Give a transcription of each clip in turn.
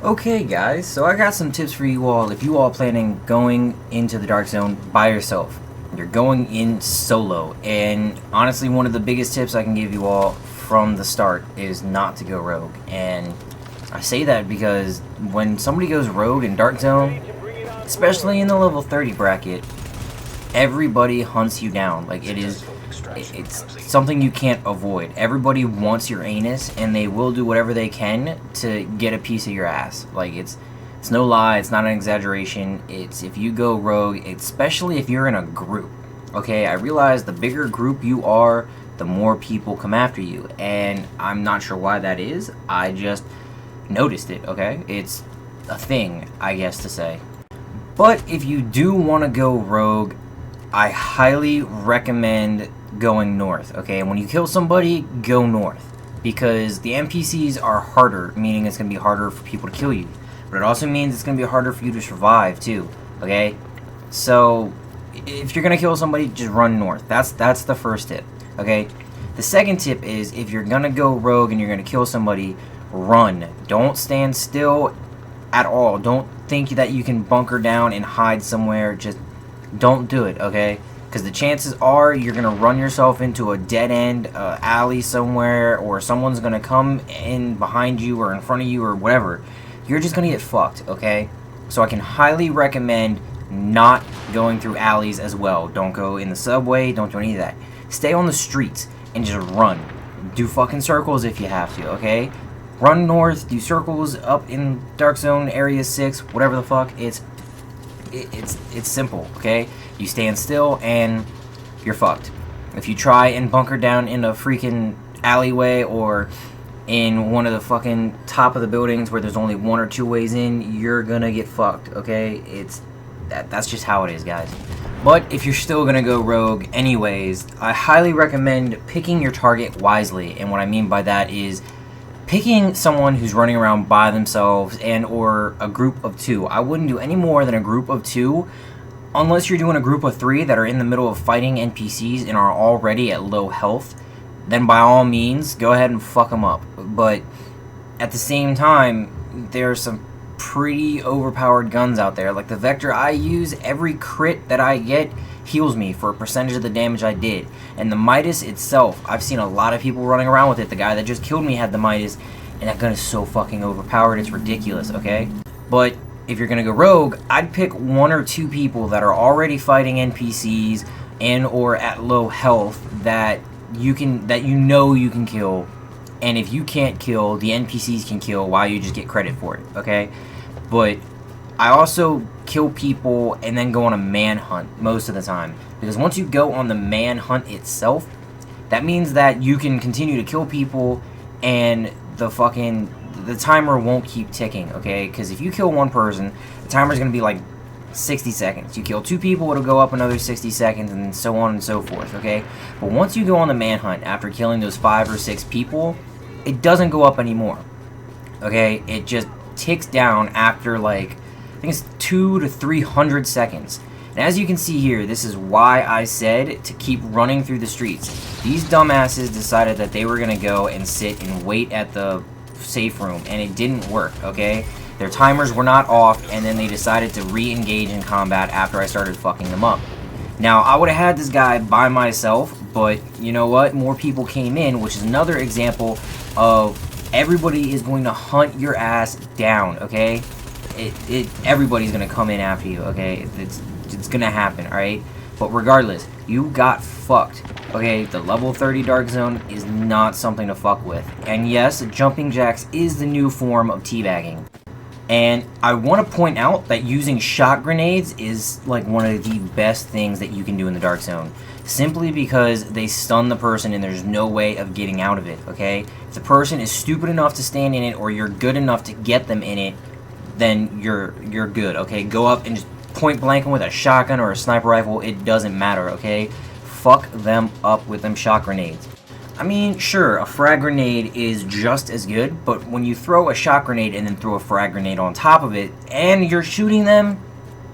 Okay guys, so I got some tips for you all if you all planning going into the Dark Zone by yourself. You're going in solo, and honestly one of the biggest tips I can give you all from the start is not to go rogue. And I say that because when somebody goes rogue in Dark Zone, especially in the level 30 bracket, everybody hunts you down. Like it's something you can't avoid. Everybody wants your anus, and they will do whatever they can to get a piece of your ass. Like it's no lie, it's not an exaggeration. It's if you go rogue, especially if you're in a group. Okay, I realize the bigger group you are, the more people come after you, and I'm not sure why that is. I just noticed it. Okay, it's a thing, I guess to say. But if you do want to go rogue, I highly recommend going north. Okay, when you kill somebody, go north, because the NPCs are harder, meaning it's going to be harder for people to kill you, but it also means it's going to be harder for you to survive too. Okay, so if you're going to kill somebody, just run north. That's the first tip. Okay, the second tip is if you're going to go rogue and you're going to kill somebody, run. Don't stand still at all. Don't think that you can bunker down and hide somewhere. Just don't do it, okay? Because the chances are you're going to run yourself into a dead end alley somewhere, or someone's going to come in behind you or in front of you or whatever. You're just going to get fucked, okay? So I can highly recommend not going through alleys as well. Don't go in the subway. Don't do any of that. Stay on the streets and just run. Do fucking circles if you have to, okay? Run north, do circles up in Dark Zone Area 6, whatever the fuck. It's simple, okay? You stand still and you're fucked. If you try and bunker down in a freaking alleyway or in one of the fucking top of the buildings where there's only one or two ways in, you're gonna get fucked, okay? That's just how it is, guys. But if you're still gonna go rogue anyways, I highly recommend picking your target wisely. And what I mean by that is picking someone who's running around by themselves and or a group of two. I wouldn't do any more than a group of two unless you're doing a group of three that are in the middle of fighting NPCs and are already at low health. Then by all means, go ahead and fuck them up. But at the same time, there are some pretty overpowered guns out there. Like the Vector I use, every crit that I get heals me for a percentage of the damage I did. And the Midas itself, I've seen a lot of people running around with it. The guy that just killed me had the Midas, and that gun is so fucking overpowered, it's ridiculous, okay? But if you're gonna go rogue, I'd pick one or two people that are already fighting NPCs and or at low health that you know you can kill. And if you can't kill, the NPCs can kill while you just get credit for it, okay? But I also kill people and then go on a manhunt most of the time. Because once you go on the manhunt itself, that means that you can continue to kill people and the timer won't keep ticking, okay? Because if you kill one person, the timer's going to be like 60 seconds. You kill two people, it'll go up another 60 seconds, and so on and so forth, okay? But once you go on the manhunt after killing those 5 or 6 people, it doesn't go up anymore, okay? It just ticks down after like, I think it's 200 to 300 seconds. And as you can see here, this is why I said to keep running through the streets. These dumbasses decided that they were going to go and sit and wait at the safe room, and it didn't work, okay? Their timers were not off, and then they decided to re-engage in combat after I started fucking them up. Now, I would have had this guy by myself, but you know what? More people came in, which is another example of everybody is going to hunt your ass down, okay? Everybody's going to come in after you, okay? It's going to happen, alright? But regardless, you got fucked, okay? The level 30 Dark Zone is not something to fuck with. And yes, jumping jacks is the new form of teabagging. And I want to point out that using shot grenades is like one of the best things that you can do in the Dark Zone. Simply because they stun the person and there's no way of getting out of it, okay? If the person is stupid enough to stand in it, or you're good enough to get them in it, then you're good, okay? Go up and just point blank them with a shotgun or a sniper rifle, it doesn't matter, okay? Fuck them up with them shot grenades. I mean, sure, a frag grenade is just as good, but when you throw a shot grenade and then throw a frag grenade on top of it, and you're shooting them,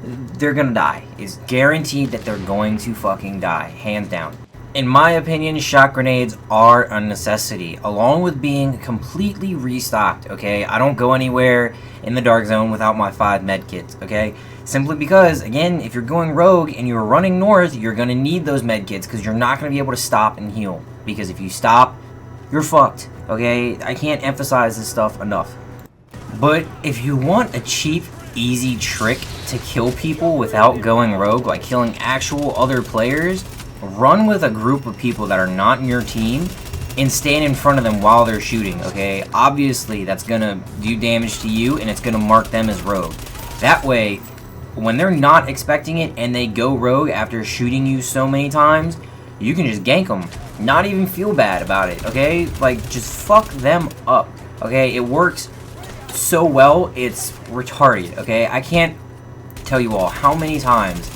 they're gonna die. It's guaranteed that they're going to fucking die, hands down. In my opinion, shot grenades are a necessity, along with being completely restocked, okay? I don't go anywhere in the dark zone without my 5 medkits, okay? Simply because, again, if you're going rogue and you're running north, you're going to need those medkits because you're not going to be able to stop and heal. Because if you stop, you're fucked, okay? I can't emphasize this stuff enough. But if you want a cheap, easy trick to kill people without going rogue, like killing actual other players, run with a group of people that are not in your team and stand in front of them while they're shooting, okay? Obviously, that's gonna do damage to you and it's gonna mark them as rogue. That way, when they're not expecting it and they go rogue after shooting you so many times, you can just gank them. Not even feel bad about it, okay? Like, just fuck them up, okay? It works so well, it's retarded, okay? I can't tell you all how many times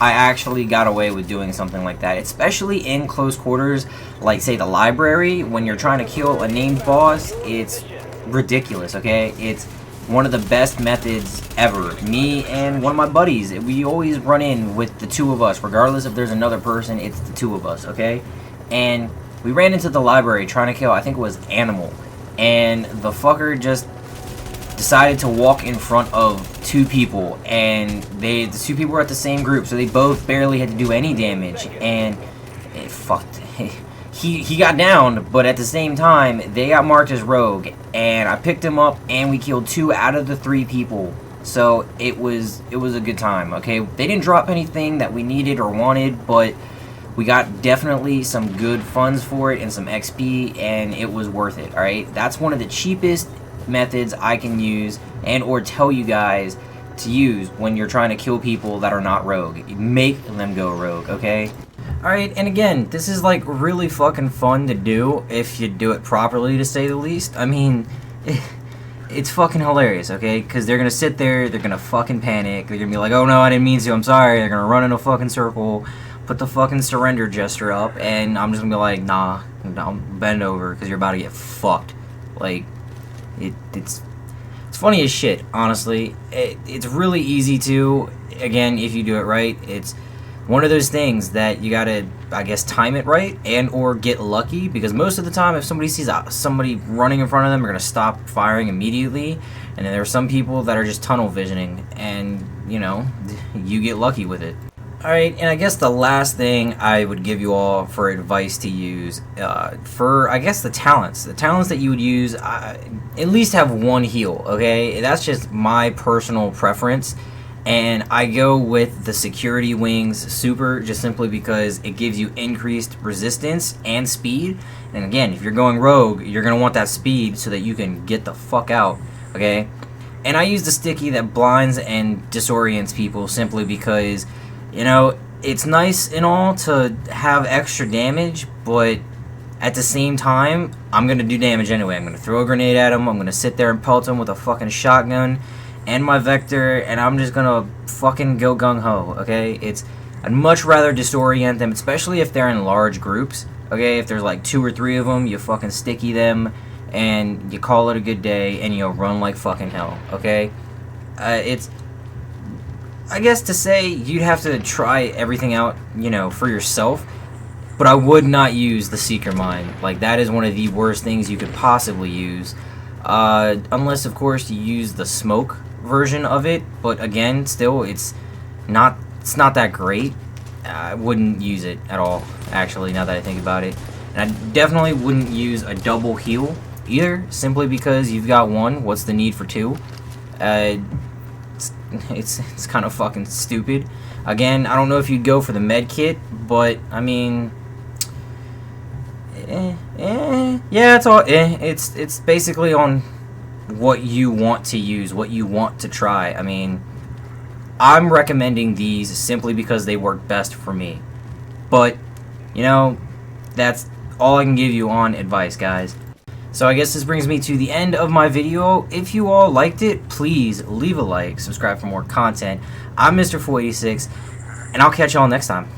I actually got away with doing something like that, especially in close quarters, like say the library. When you're trying to kill a named boss, it's ridiculous, okay? It's one of the best methods ever. Me and one of my buddies, we always run in with the 2 of us, regardless if there's another person, it's the 2 of us, okay? And we ran into the library trying to kill, I think it was Animal, and the fucker just decided to walk in front of 2 people, and the 2 people were at the same group, so they both barely had to do any damage, and it fucked. He got downed, but at the same time, they got marked as rogue, and I picked him up, and we killed 2 out of the 3 people. So it was a good time, okay? They didn't drop anything that we needed or wanted, but we got definitely some good funds for it and some XP, and it was worth it, alright? That's one of the cheapest methods I can use and or tell you guys to use when you're trying to kill people that are not rogue. Make them go rogue, okay? Alright, and again, this is like really fucking fun to do if you do it properly, to say the least. I mean, it's fucking hilarious, okay? Because they're gonna sit there, they're gonna fucking panic, they're gonna be like, oh no, I didn't mean to, I'm sorry. They're gonna run in a fucking circle, put the fucking surrender gesture up, and I'm just gonna be like, nah, bend over, because you're about to get fucked. Like, it's funny as shit, honestly. It's really easy to, again, if you do it right. It's one of those things that you gotta, I guess, time it right and or get lucky, because most of the time if somebody sees somebody running in front of them, they're gonna stop firing immediately, and then there are some people that are just tunnel visioning, and, you know, you get lucky with it. Alright, and I guess the last thing I would give you all for advice to use, for, I guess, the talents that you would use, at least have 1 heal, okay? That's just my personal preference, and I go with the Security Wings Super, just simply because it gives you increased resistance and speed, and again, if you're going rogue, you're going to want that speed so that you can get the fuck out, okay? And I use the sticky that blinds and disorients people simply because, you know, it's nice and all to have extra damage, but at the same time, I'm going to do damage anyway. I'm going to throw a grenade at him, I'm going to sit there and pelt him with a fucking shotgun and my Vector, and I'm just going to fucking go gung-ho, okay? I'd much rather disorient them, especially if they're in large groups, okay? If there's like 2 or 3 of them, you fucking sticky them, and you call it a good day, and you'll run like fucking hell, okay? It's, I guess to say, you'd have to try everything out, you know, for yourself, but I would not use the Seeker Mine. Like, that is one of the worst things you could possibly use, unless, of course, you use the smoke version of it, but again, still, it's not that great. I wouldn't use it at all, actually, now that I think about it. And I definitely wouldn't use a double heal either, simply because you've got 1, what's the need for 2? It's kind of fucking stupid. Again, I don't know if you'd go for the med kit, but I mean, yeah, it's all it's basically on what you want to use, what you want to try. I mean, I'm recommending these simply because they work best for me. But, you know, that's all I can give you on advice, guys. So I guess this brings me to the end of my video. If you all liked it, please leave a like, subscribe for more content. I'm Mr. 486, and I'll catch y'all next time.